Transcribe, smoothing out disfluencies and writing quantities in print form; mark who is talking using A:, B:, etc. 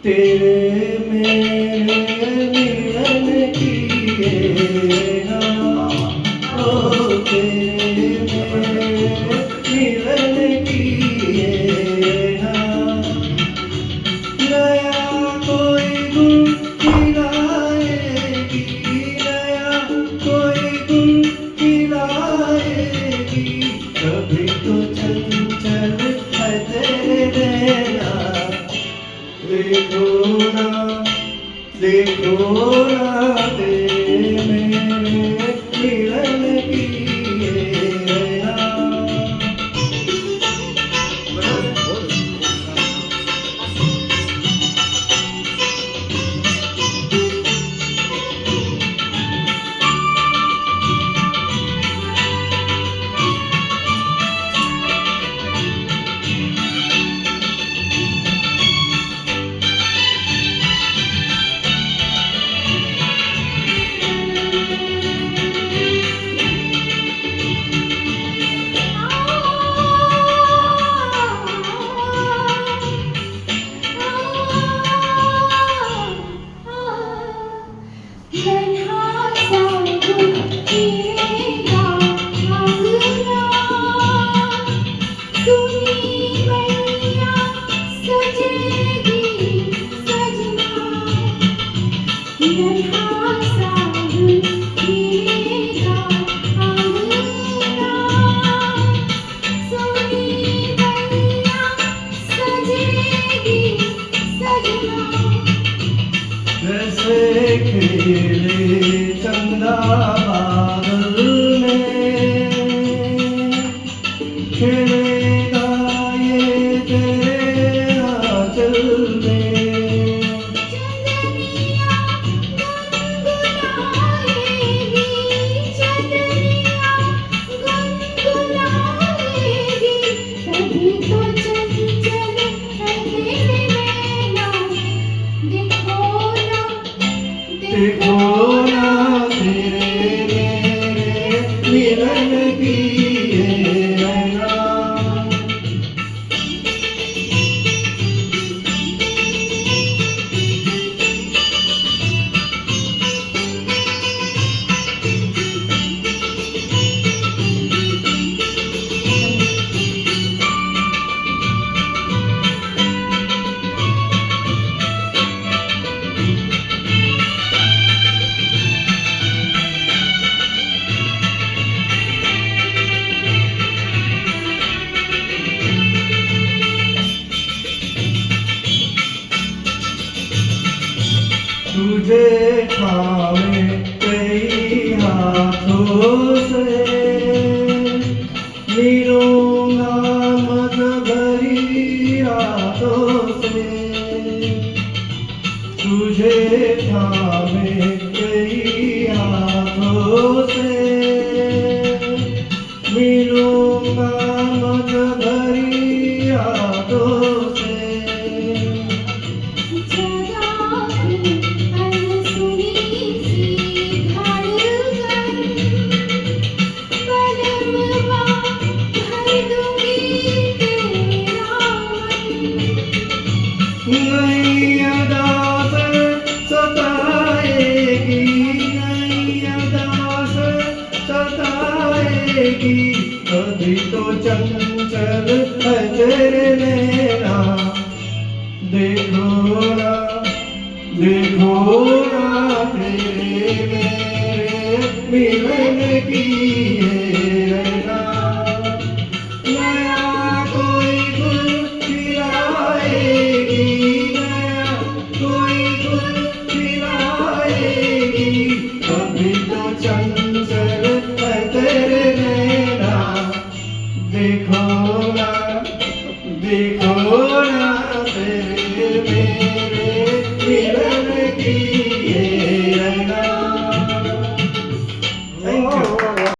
A: तेरे मेरे मिलन की ये ना, ओ तेरे मेरे मिलन की ये ना, नया कोई गुल खिलाएगी, नया कोई गुल खिलाएगी, कभी तो चंचल है तेरे नैना, देखो ना तेरे मेरे मिलन की ये ना। जैसे खेले चंदा बादल में, खेलेगा ये तेरे आंचल में,
B: चंदनिया गुनगुनाएगी, चंदनिया गुनगुनाएगी, तभी तो चंचल है तेरे नैना,
A: देखो ना तेरे मेरे मिलन की ये ना। तुझे थामे कई हाथों से, मिलूंगा मद भरी रातों से, तुझे थामे कई हाथों से, मिलूंगा मद भरी रातों से। नई अदा से सताएगी, नई अदा से सताएगी, कभी तो चंचल है तेरे नैना, देखो ना तेरे मेरे मिलन